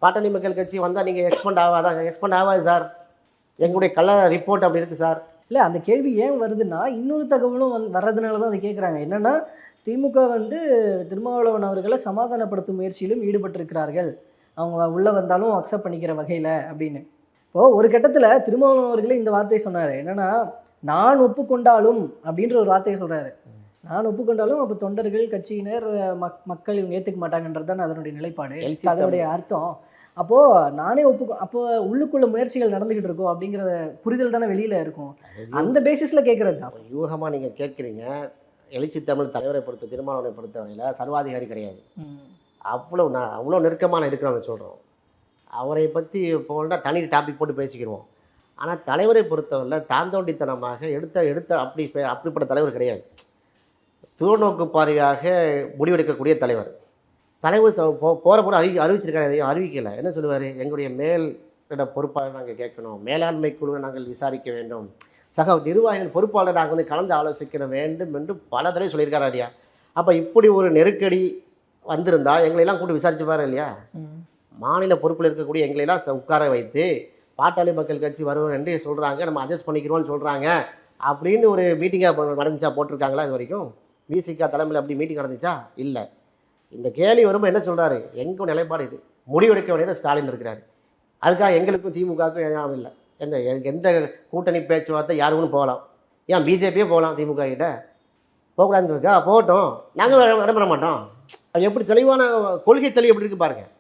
பாட்டாளி மக்கள் கட்சி வந்தால் நீங்கள் எக்ஸ்பெண்ட் ஆகாதான், எக்ஸ்பெண்ட் ஆகாது சார், எங்களுடைய கள்ள ரிப்போர்ட் அப்படி இருக்குது சார். இல்லை, அந்த கேள்வி ஏன் வருதுன்னா, இன்னொரு தகவலும் வர்றதுனால தான் அதை கேட்குறாங்க. என்னன்னா, திமுக வந்து திருமாவளவன் அவர்களை சமாதானப்படுத்தும் முயற்சியிலும் ஈடுபட்டிருக்கிறார்கள். அவங்க உள்ள வந்தாலும் அக்செப்ட் பண்ணிக்கிற வகையில அப்படின்னு. இப்போ ஒரு கட்டத்துல திருமாவளவன் அவர்களே இந்த வார்த்தையை சொன்னாரு. என்னன்னா, நான் ஒப்புக்கொண்டாலும் அப்படின்ற ஒரு வார்த்தையை சொல்றாரு. நான் ஒப்புக்கொண்டாலும் அப்போ தொண்டர்கள், கட்சியினர், மக்கள் இவங்க ஏத்துக்க மாட்டாங்கன்றது தான் அதனுடைய நிலைப்பாடு. அதனுடைய அர்த்தம். அப்போ நானே அப்போ உள்ளுக்குள்ள முயற்சிகள் நடந்துகிட்டு இருக்கோம் அப்படிங்கிற புரிதல் தானே வெளியில இருக்கும். அந்த பேசிஸ்ல கேட்கறது தான். யூகமாக நீங்கள் கேட்குறீங்க. எழுச்சி தமிழ் தலைவரை திருமாவளவனை பொறுத்தவரையில் சர்வாதிகாரி கிடையாது. அவ்வளோ நெருக்கமான இருக்கிறவங்க சொல்கிறோம். அவரை பற்றி போனா தனி டாபிக் போட்டு பேசிக்கிடுவோம். ஆனால் தலைவரை பொறுத்தவரையில் தாந்தோண்டித்தனமாக அப்படிப்பட்ட தலைவர் கிடையாது. தூர்நோக்கு பார்வையாக முடிவெடுக்கக்கூடிய தலைவர். போகிற அறிவிச்சிருக்காரு, எதையும் அறிவிக்கலை. என்ன சொல்லுவார்? எங்களுடைய மேலிட பொறுப்பாளர் நாங்கள் கேட்கணும், மேலாண்மை குழுவை நாங்கள் விசாரிக்க வேண்டும், சக நிர்வாகிகள் பொறுப்பாளர் நாங்கள் வந்து கலந்து ஆலோசிக்க வேண்டும் என்று பல தடவை சொல்லியிருக்காரு இல்லையா? அப்போ இப்படி ஒரு நெருக்கடி வந்திருந்தால் எங்களையெல்லாம் கூட்டு விசாரிச்சுப்பாரு இல்லையா? மாநில பொறுப்பில் இருக்கக்கூடிய எங்களையெல்லாம் உட்கார வைத்து பாட்டாளி மக்கள் கட்சி வருவோம் என்று சொல்கிறாங்க, நம்ம அட்ஜஸ்ட் பண்ணிக்கிறோம்னு சொல்கிறாங்க அப்படின்னு ஒரு மீட்டிங்காக நடந்துச்சா? போட்டிருக்காங்களா இது வரைக்கும்? விசிகா தலைமையில் அப்படி மீட்டிங் நடந்துச்சா? இல்லை. இந்த கேள்வி வரும்போது என்ன சொல்கிறாரு? எங்கள் நிலைப்பாடு இது, முடிவெடுக்க வேண்டியது ஸ்டாலின் இருக்கிறாரு. அதுக்காக எங்களுக்கும் திமுகவுக்கும் எதுவும் இல்லை. எந்த கூட்டணி பேச்சுவார்த்தை யாருக்கும் போகலாம். ஏன் பிஜேபியே போகலாம், திமுக கிட்ட போகக்கூடாதுன்னு இருக்கா? போகட்டும், நாங்கள் விடம்பெற மாட்டோம். எப்படி தெளிவான கொள்கை தெளிவு எப்படி இருக்குது பாருங்கள்.